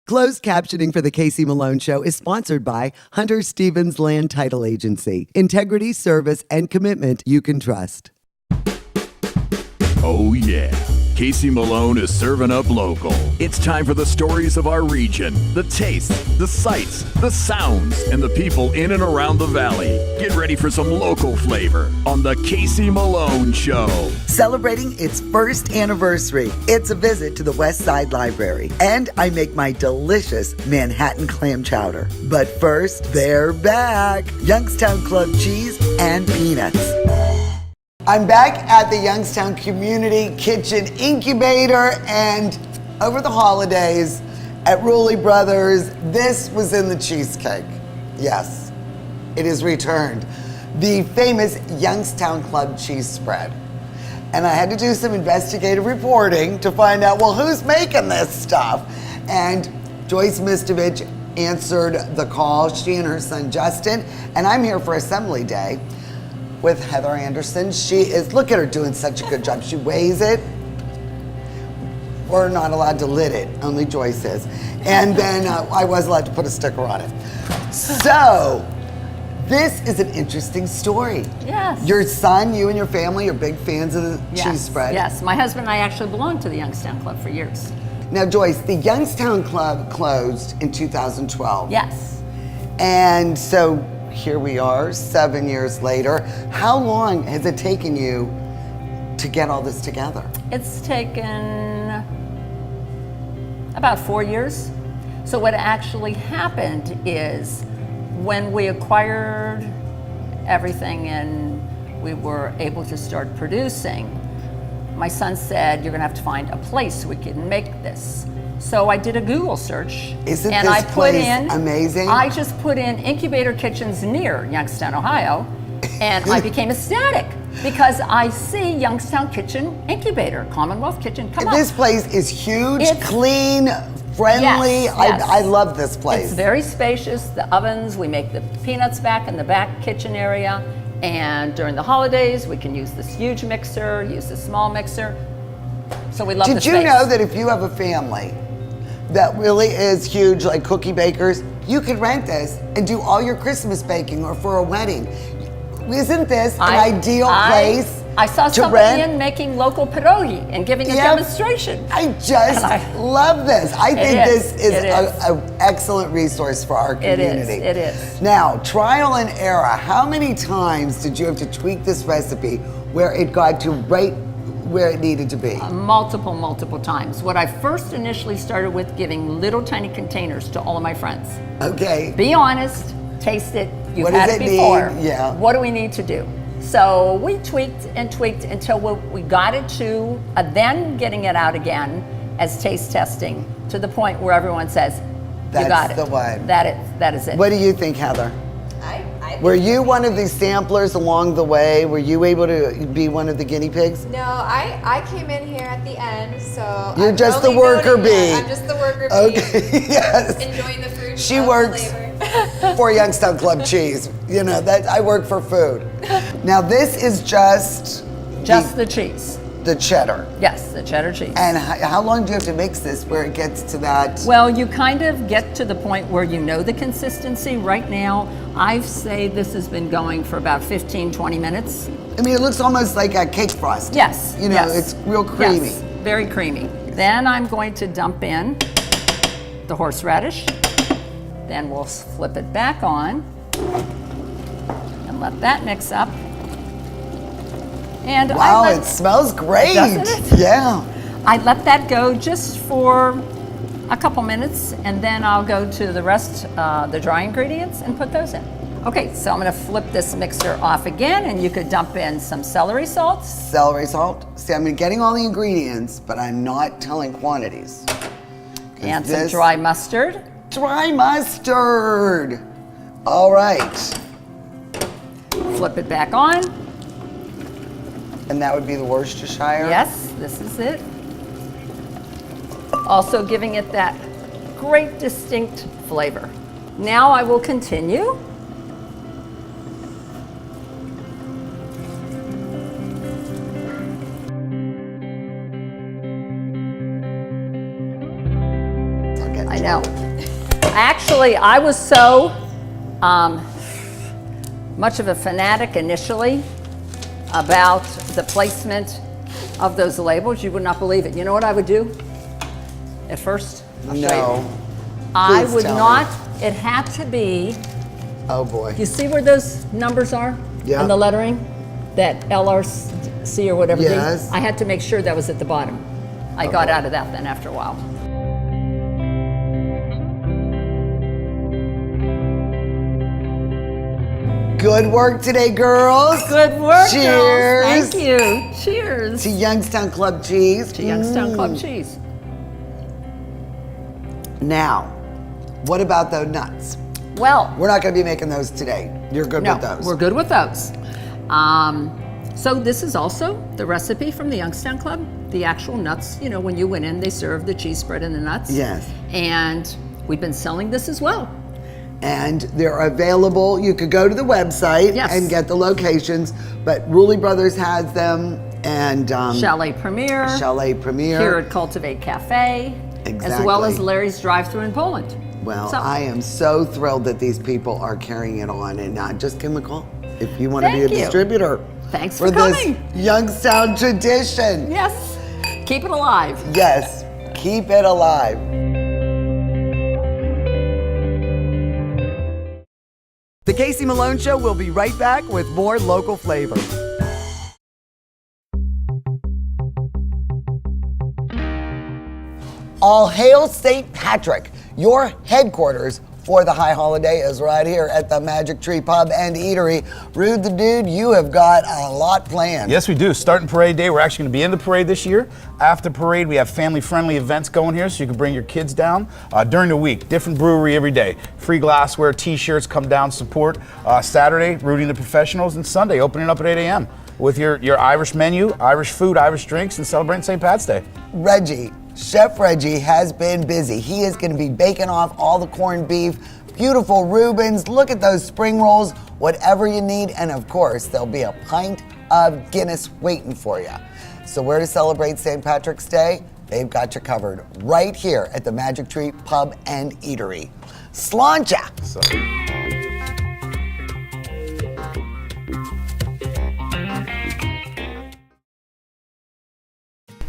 Closed captioning for The Casey Malone Show is sponsored by Hunter Stevens Land Title Agency. Integrity, service, and commitment you can trust. Oh, yeah. Casey Malone is serving up local. It's time for the stories of our region, the tastes, the sights, the sounds, and the people in and around the valley. Get ready for some local flavor on The Casey Malone Show. Celebrating its first anniversary, it's a visit to the West Side Library. And I make my delicious Manhattan clam chowder. But first, they're back. Youngstown Club cheese and peanuts. I'm back at the Youngstown Community Kitchen Incubator, and over the holidays at Rulli Brothers, this was in the cheesecake. Yes, it is returned. The famous Youngstown Club cheese spread. And I had to do some investigative reporting to find out, well, who's making this stuff? And Joyce Mistovich answered the call, she and her son Justin, and I'm here for Assembly Day with Heather Anderson. She is, look at her doing such a good job. She weighs it. We're not allowed to lid it, only Joyce is. And then I was allowed to put a sticker on it. So, this is an interesting story. Yes. Your son, you and your family are big fans of the cheese spread. Yes, my husband and I actually belonged to the Youngstown Club for years. Now, Joyce, the Youngstown Club closed in 2012. Yes. And so, here we are, 7 years later. How long has it taken you to get all this together? It's taken about 4 years. So what actually happened is when we acquired everything and we were able to start producing, my son said, you're gonna have to find a place we can make this. So I did a Google search. Isn't and this I put place in, amazing? I just put in incubator kitchens near Youngstown, Ohio, and I became ecstatic because I see Youngstown Kitchen Incubator, Commonwealth Kitchen, come on. This place is huge, It's- clean, friendly. Yes. I love this place. It's very spacious, the ovens, we make the peanuts back in the back kitchen area, and during the holidays, we can use this huge mixer, use this small mixer. So we love the Did space. you know that if you have a family that really is huge, like cookie bakers, you could rent this and do all your Christmas baking or for a wedding? Isn't this an ideal place I saw to somebody rent? in making local pierogi and giving a demonstration. I just love this. I think this is an excellent resource for our community. It is. Now, trial and error. How many times did you have to tweak this recipe where it got to right where it needed to be? Multiple times. What I first initially started with giving little tiny containers to all of my friends. Okay. Be honest, taste it, you've What had does it it before. need? Yeah. What do we need to do? So we tweaked until we got it to then getting it out again as taste testing to the point where everyone says, you got it. That's the one. That is it. What do you think, Heather? I Were you one of these samplers along the way? Were you able to be one of the guinea pigs? No, I came in here at the end, so You're I'm just the only worker noting- bee. yeah, I'm just the worker bee. Okay, yes. Enjoying the fruit. She of the works flavor. for Youngstown Club cheese. You know, that I work for food. Now this is just the cheese. the cheddar. Yes, the cheddar cheese. And how long do you have to mix this where it gets to that? Well, you kind of get to the point where you know the consistency. Right now, I say this has been going for about 15, 20 minutes. I mean, it looks almost like a cake frost. Yes. You know, yes. it's real creamy. Yes, very creamy. Then I'm going to dump in the horseradish. Then we'll flip it back on and let that mix up. And Wow, it smells great. Doesn't it? Yeah. I let that go just for a couple minutes, and then I'll go to the rest, the dry ingredients, and put those in. Okay, so I'm gonna flip this mixer off again, and you could dump in some celery salt. Celery salt. See, I'm getting all the ingredients, but I'm not telling quantities. And some dry mustard. Dry mustard. All right. Flip it back on. And that would be the Worcestershire? Yes, this is it. Also giving it that great distinct flavor. Now I will continue. I know. Actually, I was so much of a fanatic initially about the placement of those labels. You would not believe it. You know what I would do at first? I'll show you. No. I Please would tell me. not, it had to be, Oh boy. you see where those numbers are? Yeah. And the lettering? That LRC or whatever. Yes. I had to make sure that was at the bottom. I got out of that then after a while. Good work today, girls. Good work, Cheers. girls. Thank you. Cheers. To Youngstown Club cheese. To Youngstown Club cheese. Now, what about those nuts? Well, We're not going to be making those today. You're good no, with those. we're good with those. So this is also the recipe from the Youngstown Club. The actual nuts, you know, when you went in, they served the cheese spread and the nuts. Yes. And we've been selling this as well. And they're available. You could go to the website Yes. and get the locations, but Ruley Brothers has them, and Chalet Premier. Chalet Premier. Here at Cultivate Cafe. As well as Exactly. Larry's drive-thru in Poland. Well, So- I am so thrilled that these people are carrying it on, and not just Chemical. If you want to be a Thank you. distributor Thanks for for this coming. Youngstown tradition. Yes, keep it alive. Yes, keep it alive. The Casey Malone Show will be right back with more local flavor. All hail St. Patrick. Your headquarters for the high holiday is right here at the Magic Tree Pub and Eatery. Rude the Dude, you have got a lot planned. Yes, we do. Starting parade day, we're actually going to be in the parade this year. After parade, we have family-friendly events going here, so you can bring your kids down. During the week, different brewery every day. Free glassware, T-shirts, come down, support. Saturday, rooting the professionals, and Sunday, opening up at 8 a.m. with your Irish menu, Irish food, Irish drinks, and celebrating St. Pat's Day. Reggie, Chef Reggie has been busy. He is going to be baking off all the corned beef, beautiful Reubens. Look at those spring rolls, whatever you need. And of course, there'll be a pint of Guinness waiting for you. So where to celebrate St. Patrick's Day? They've got you covered right here at the Magic Tree Pub and Eatery. Sláinte! So,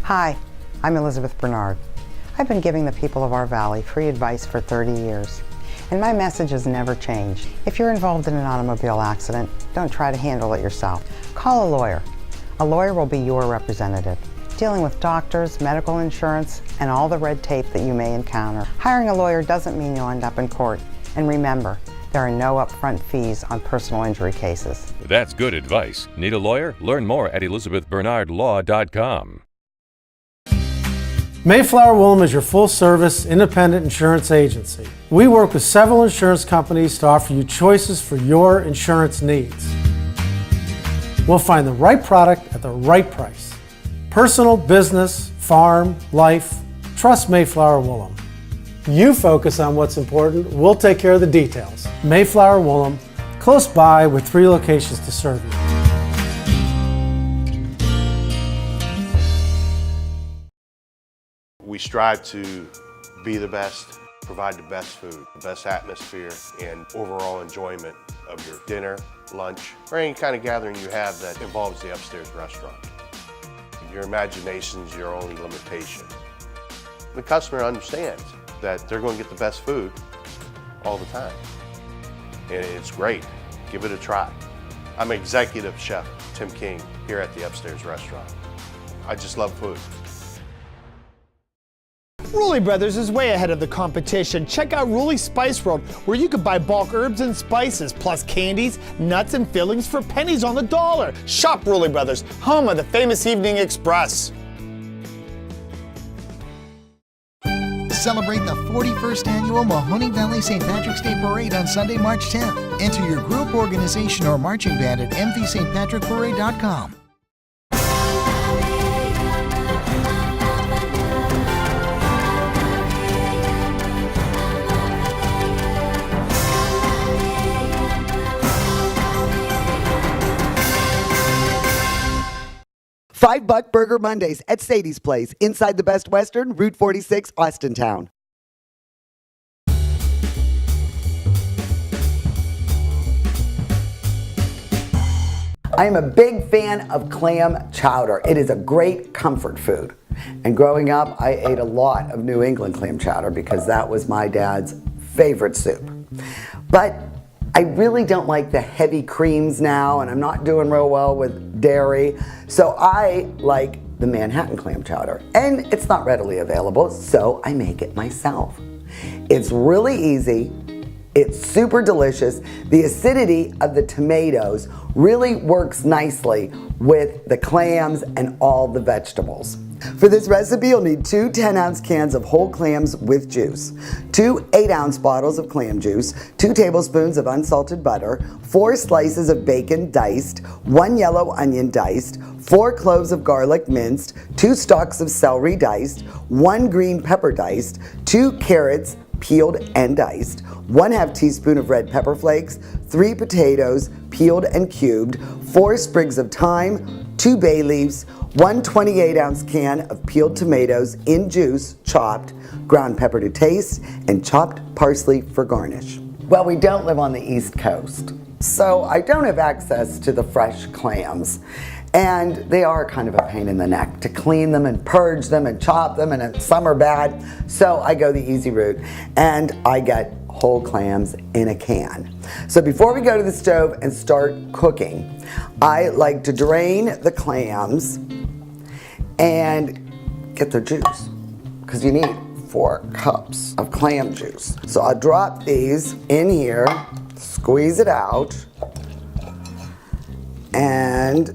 Hi, I'm Elizabeth Bernard. I've been giving the people of our valley free advice for 30 years, and my message has never changed. If you're involved in an automobile accident, don't try to handle it yourself. Call a lawyer. A lawyer will be your representative, dealing with doctors, medical insurance, and all the red tape that you may encounter. Hiring a lawyer doesn't mean you'll end up in court. And remember, there are no upfront fees on personal injury cases. That's good advice. Need a lawyer? Learn more at elizabethbernardlaw.com. Mayflower Woolham is your full-service, independent insurance agency. We work with several insurance companies to offer you choices for your insurance needs. We'll find the right product at the right price. Personal, business, farm, life. Trust Mayflower Woolham. You focus on what's important, we'll take care of the details. Mayflower Woolham, close by with 3 locations to serve you. We strive to be the best, provide the best food, the best atmosphere, and overall enjoyment of your dinner, lunch, or any kind of gathering you have that involves the upstairs restaurant. Your imagination's your only limitation. The customer understands that they're going to get the best food all the time. And it's great. Give it a try. I'm Executive Chef Tim King here at the Upstairs Restaurant. I just love food. Ruley Brothers is way ahead of the competition. Check out Ruley Spice World, where you can buy bulk herbs and spices, plus candies, nuts, and fillings for pennies on the dollar. Shop Ruley Brothers, home of the famous Evening Express. Celebrate the 41st annual Mahoney Valley St. Patrick's Day Parade on Sunday, March 10th. Enter your group, organization, or marching band at mvstpatrickparade.com. $5 Burger Mondays at Sadie's Place, inside the Best Western, Route 46, Austintown. I am a big fan of clam chowder. It is a great comfort food. And growing up, I ate a lot of New England clam chowder because that was my dad's favorite soup. But I really don't like the heavy creams now, and I'm not doing real well with dairy. So I like the Manhattan clam chowder. And it's not readily available, so I make it myself. It's really easy. It's super delicious. The acidity of the tomatoes really works nicely with the clams and all the vegetables. For this recipe, you'll need 2 10-ounce cans of whole clams with juice, 2 8-ounce bottles of clam juice, 2 tablespoons of unsalted butter, 4 slices of bacon diced, 1 yellow onion diced, 4 cloves of garlic minced, 2 stalks of celery diced, 1 green pepper diced, 2 carrots peeled and diced, 1/2 teaspoon of red pepper flakes, 3 potatoes peeled and cubed, 4 sprigs of thyme, 2 bay leaves, 1 28-ounce can of peeled tomatoes in juice, chopped, ground pepper to taste, and chopped parsley for garnish. Well, we don't live on the East Coast, so I don't have access to the fresh clams. And they are kind of a pain in the neck to clean them and purge them and chop them, and some are bad. So I go the easy route and I get whole clams in a can. So before we go to the stove and start cooking, I like to drain the clams and get their juice, because you need 4 cups of clam juice. So I'll drop these in here, squeeze it out, and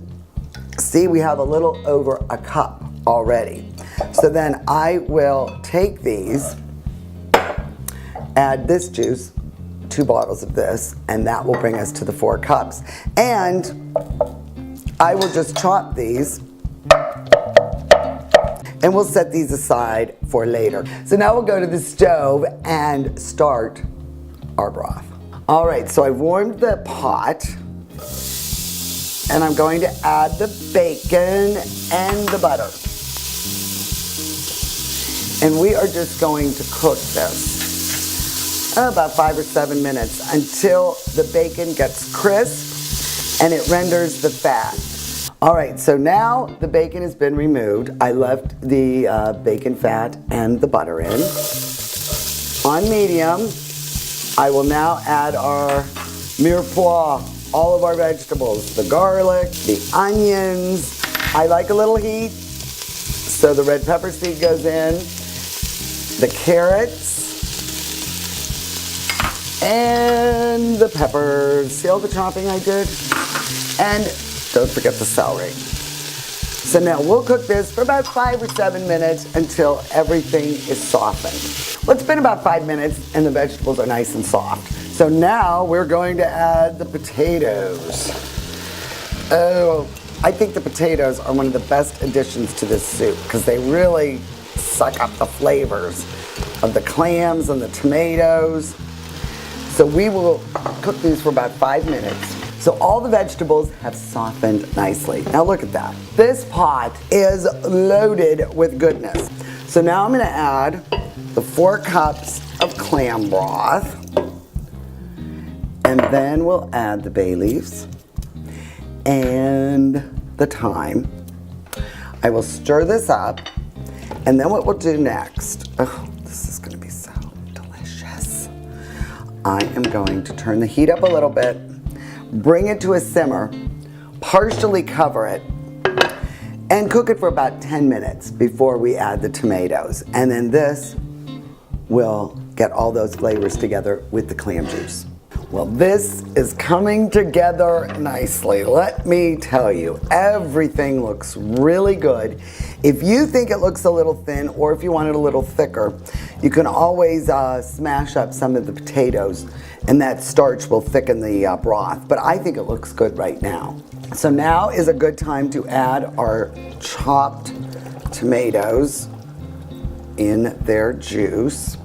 see, we have a little over a cup already. So then I will take these, add this juice, 2 bottles of this, and that will bring us to the 4 cups. And I will just chop these, and we'll set these aside for later. So now we'll go to the stove and start our broth. All right, so I've warmed the pot, and I'm going to add the bacon and the butter. And we are just going to cook this about 5 or 7 minutes until the bacon gets crisp and it renders the fat. All right, so now the bacon has been removed. I left the bacon fat and the butter in. On medium, I will now add our mirepoix, all of our vegetables, the garlic, the onions. I like a little heat, so the red pepper seed goes in, the carrots, and the peppers. See all the chopping I did? And don't forget the celery. So now we'll cook this for about 5 or 7 minutes until everything is softened. Well, it's been about 5 minutes and the vegetables are nice and soft. So now we're going to add the potatoes. Oh, I think the potatoes are one of the best additions to this soup because they really suck up the flavors of the clams and the tomatoes. So we will cook these for about 5 minutes. So all the vegetables have softened nicely. Now look at that. This pot is loaded with goodness. So now I'm gonna add the 4 cups of clam broth. And then we'll add the bay leaves and the thyme. I will stir this up. And then what we'll do next, oh, this is gonna be so delicious. I am going to turn the heat up a little bit, bring it to a simmer, partially cover it, and cook it for about 10 minutes before we add the tomatoes. And then this will get all those flavors together with the clam juice. Well, this is coming together nicely. Let me tell you, everything looks really good. If you think it looks a little thin, or if you want it a little thicker, you can always smash up some of the potatoes, and that starch will thicken the broth. But I think it looks good right now. So now is a good time to add our chopped tomatoes in their juice.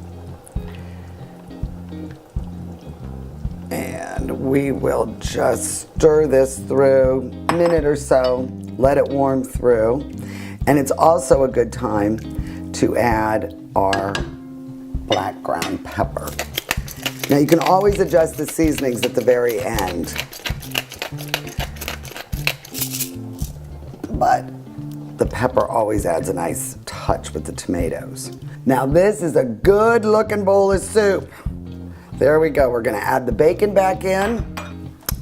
And we will just stir this through a minute or so, let it warm through. And it's also a good time to add our black ground pepper. Now you can always adjust the seasonings at the very end. but the pepper always adds a nice touch with the tomatoes. Now this is a good looking bowl of soup. There we go. We're gonna add the bacon back in.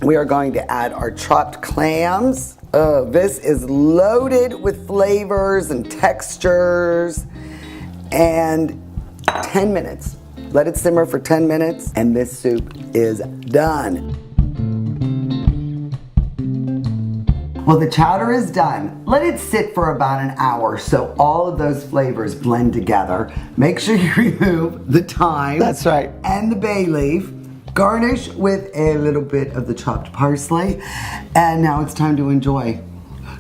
We are going to add our chopped clams. Oh, this is loaded with flavors and textures. And 10 minutes. Let it simmer for 10 minutes and this soup is done. Well, the chowder is done. Let it sit for about an hour so all of those flavors blend together. Make sure you remove the thyme. That's right. And the bay leaf. Garnish with a little bit of the chopped parsley. And now it's time to enjoy.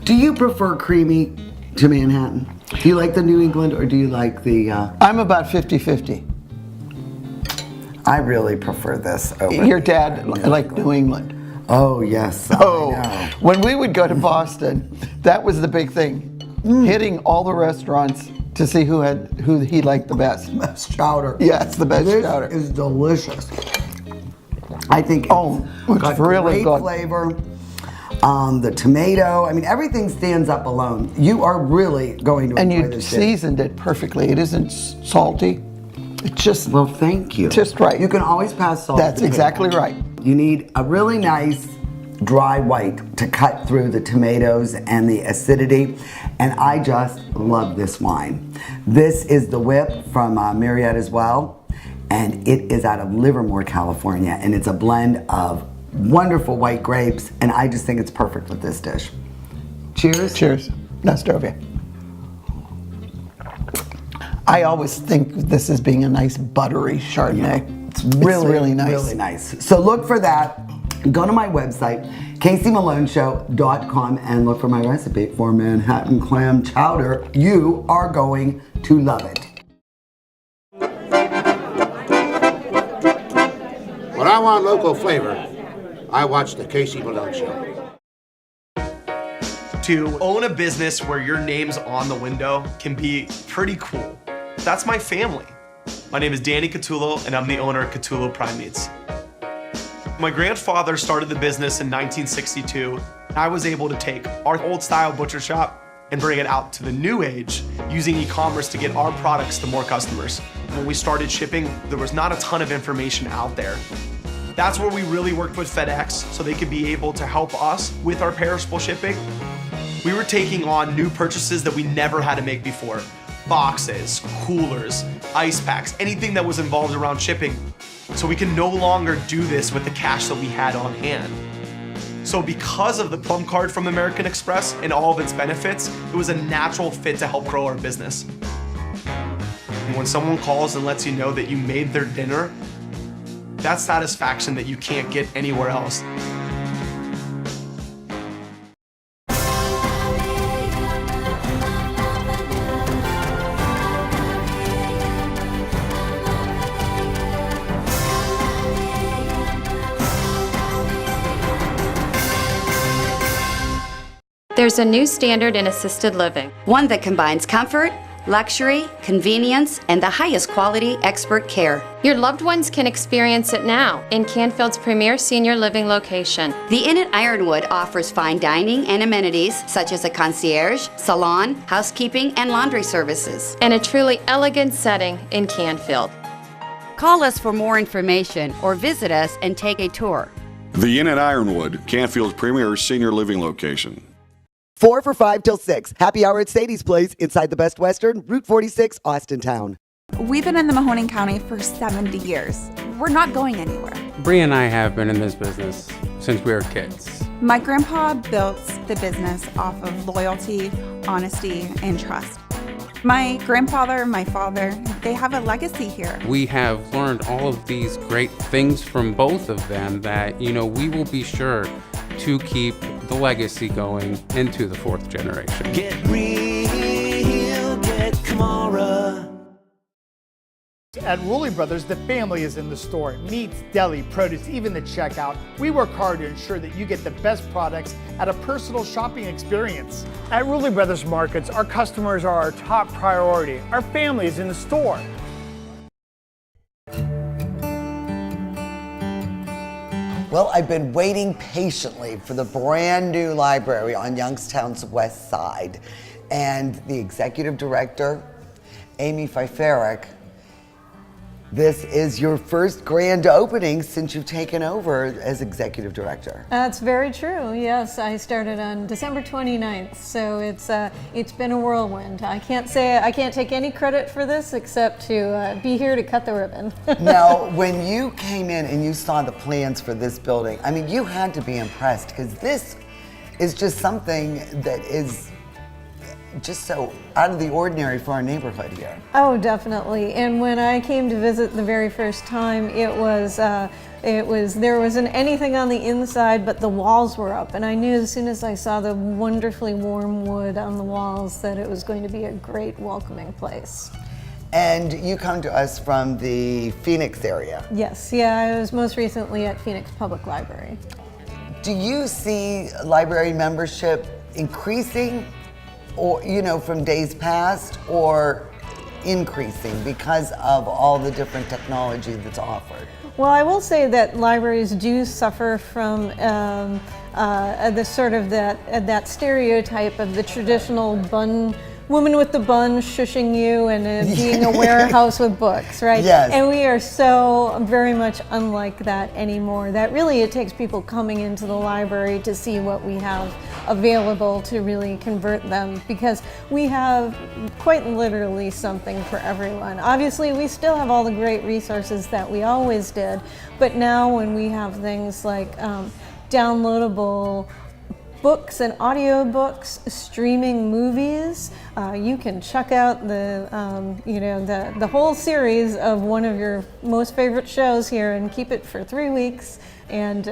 Do you prefer creamy to Manhattan? Do you like the New England or do you like the... I'm about 50-50. I really prefer this over Your dad liked New England. Oh, yes. Oh, when we would go to Boston, that was the big thing. Hitting all the restaurants to see who he liked the best. Best chowder. Yes, the best chowder. This is delicious. I think it's got really great good flavor. The tomato, I mean, everything stands up alone. You are really going to enjoy this dish. And you seasoned it perfectly. It isn't salty. It's just... Well, thank you. Just right. You can always pass salt. That's exactly right. You need a really nice dry white to cut through the tomatoes and the acidity. And I just love this wine. This is the Whip from Marriott as well. And it is out of Livermore, California. And it's a blend of wonderful white grapes. And I just think it's perfect with this dish. Cheers. Cheers. Nostrovia. I always think this as being a nice buttery Chardonnay. Yeah. It's really nice. Really nice. So look for that. Go to my website, CaseyMaloneShow.com, and look for my recipe for Manhattan clam chowder. You are going to love it. When I want local flavor, I watch the Casey Malone Show. To own a business where your name's on the window can be pretty cool. That's my family. My name is Danny Catullo, and I'm the owner of Catullo Prime Meats. My grandfather started the business in 1962. I was able to take our old style butcher shop and bring it out to the new age using e-commerce to get our products to more customers. When we started shipping, there was not a ton of information out there. That's where we really worked with FedEx so they could be able to help us with our perishable shipping. We were taking on new purchases that we never had to make before. Boxes, coolers, ice packs, anything that was involved around shipping. So we can no longer do this with the cash that we had on hand. So because of the Plum Card from American Express and all of its benefits, it was a natural fit to help grow our business. And when someone calls and lets you know that you made their dinner, that's satisfaction that you can't get anywhere else. There's a new standard in assisted living. One that combines comfort, luxury, convenience, and the highest quality expert care. Your loved ones can experience it now in Canfield's premier senior living location. The Inn at Ironwood offers fine dining and amenities such as a concierge, salon, housekeeping, and laundry services. And a truly elegant setting in Canfield. Call us for more information or visit us and take a tour. The Inn at Ironwood, Canfield's premier senior living location. 4 for $5 till 6. Happy hour at Sadie's Place inside the Best Western, Route 46, Austintown. We've been in the Mahoning County for 70 years. We're not going anywhere. Bree and I have been in this business since we were kids. My grandpa built the business off of loyalty, honesty, and trust. My grandfather, my father, they have a legacy here. We have learned all of these great things from both of them that, we will be sure to keep the legacy going into the fourth generation. Get real, get Kamara. At Rulli Brothers, the family is in the store. Meats, deli, produce, even the checkout. We work hard to ensure that you get the best products at a personal shopping experience. At Rulli Brothers Markets, our customers are our top priority. Our family is in the store. Well, I've been waiting patiently for the brand new library on Youngstown's west side. And the executive director, Amy Pfeifferich, this is your first grand opening since you've taken over as executive director. That's very true. Yes, I started on December 29th, so it's been a whirlwind. I can't take any credit for this except to be here to cut the ribbon. Now, when you came in and you saw the plans for this building, I mean, you had to be impressed because this is just something that is just so out of the ordinary for our neighborhood here. Oh, definitely. And when I came to visit the very first time, there wasn't anything on the inside, but the walls were up. And I knew as soon as I saw the wonderfully warm wood on the walls that it was going to be a great welcoming place. And you come to us from the Phoenix area. Yes, yeah, I was most recently at Phoenix Public Library. Do you see library membership increasing, or from days past, or increasing because of all the different technology that's offered? Well, I will say that libraries do suffer from that stereotype of the traditional woman with the bun shushing you and being a warehouse with books, right? Yes. And we are so very much unlike that anymore. That really it takes people coming into the library to see what we have available to really convert them, because we have quite literally something for everyone. Obviously, we still have all the great resources that we always did, but now when we have things like downloadable books and audiobooks, streaming movies. You can check out the whole series of one of your most favorite shows here and keep it for 3 weeks and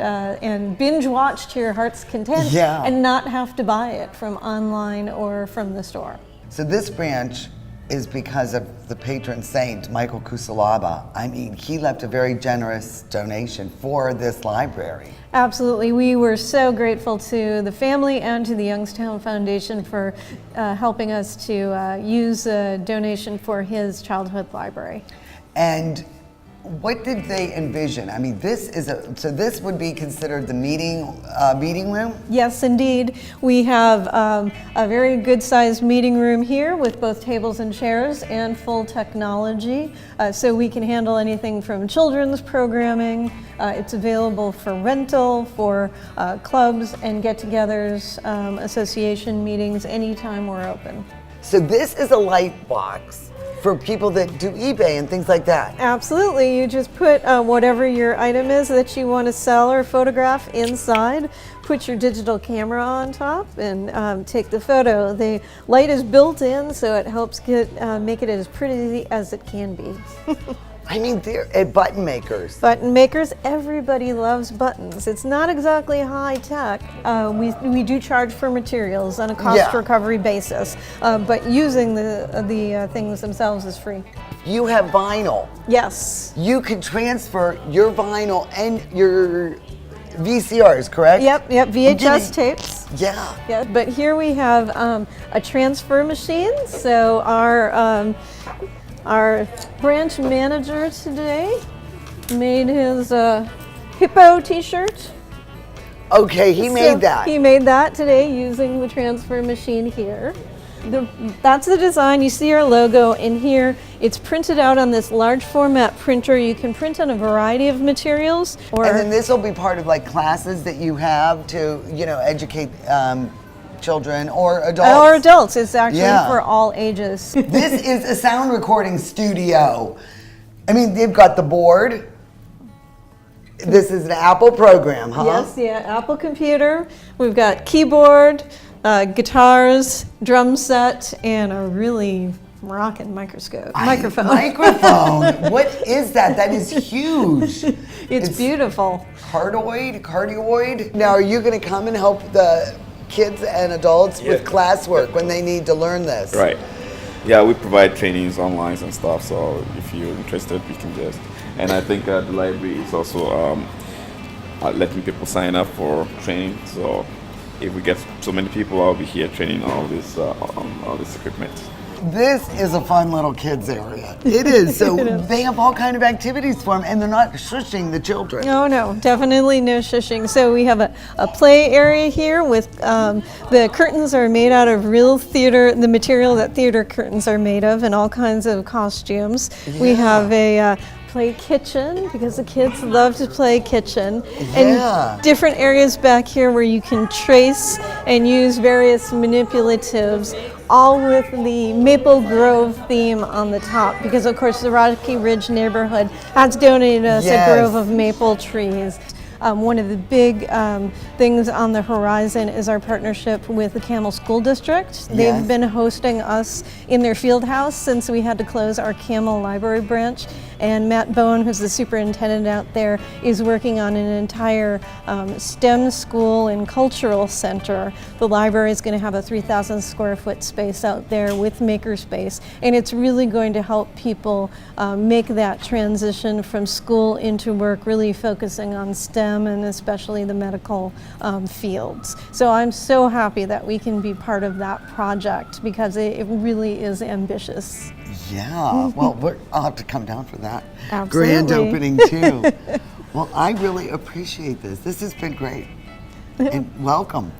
binge watch to your heart's content and not have to buy it from online or from the store. So this branch is because of the patron saint, Michael Kusalaba. I mean, he left a very generous donation for this library. Absolutely. We were so grateful to the family and to the Youngstown Foundation for helping us to use a donation for his childhood library. And what did they envision? I mean, this would be considered the meeting room? Yes, indeed. We have a very good-sized meeting room here with both tables and chairs and full technology, so we can handle anything from children's programming. It's available for rental, for clubs and get-togethers, association meetings, anytime we're open. So this is a light box for people that do eBay and things like that. Absolutely. You just put whatever your item is that you want to sell or photograph inside, put your digital camera on top, and take the photo. The light is built in, so it helps make it as pretty as it can be. I mean, they're button makers. Button makers, everybody loves buttons. It's not exactly high tech. We do charge for materials on a cost recovery basis, but using the things themselves is free. You have vinyl. Yes. You can transfer your vinyl and your VCRs, correct? Yep, VHS tapes. Yeah. But here we have a transfer machine. So our branch manager today made his hippo t-shirt. Okay, he made that. He made that today using the transfer machine here. That's the design. You see our logo in here. It's printed out on this large format printer. You can print on a variety of materials. And then this will be part of like classes that you have to, educate children or adults. Or adults. It's actually for all ages. This is a sound recording studio. I mean, they've got the board. This is an Apple program, huh? Yes, Apple computer. We've got keyboard, guitars, drum set, and a really rockin' microphone. Microphone. What is that? That is huge. It's beautiful. Cardioid. Now, are you going to come and help the kids and adults with classwork when they need to learn this? Right. Yeah, we provide trainings online and stuff, so if you're interested, we can just. And I think the library is also letting people sign up for training, so if we get so many people, I'll be here training all this equipment. This is a fun little kids area. It is. So they have all kind of activities for them, and they're not shushing the children. No, definitely no shushing. So we have a play area here with the curtains are made out of real theater, the material that theater curtains are made of, and all kinds of costumes. Yeah. We have a play kitchen because the kids love to play kitchen. Yeah. And different areas back here where you can trace and use various manipulatives, all with the Maple Grove theme on the top, because of course the Rocky Ridge neighborhood has donated us Yes. a grove of maple trees. One of the big things on the horizon is our partnership with the Camel School District. They've Yes. been hosting us in their field house since we had to close our Camel Library branch. And Matt Bowen, who's the superintendent out there, is working on an entire STEM school and cultural center. The library is going to have a 3,000 square foot space out there with makerspace, and it's really going to help people make that transition from school into work, really focusing on STEM and especially the medical fields. So I'm so happy that we can be part of that project because it really is ambitious. Yeah, well, I'll have to come down for that Absolutely. grand opening too. Well, I really appreciate this. This has been great. And welcome.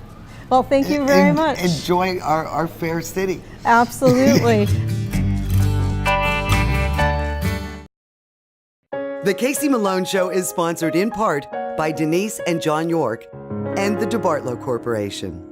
Well, thank you very much. Enjoy our fair city. Absolutely. The Casey Malone Show is sponsored in part by Denise and John York and the DeBartolo Corporation.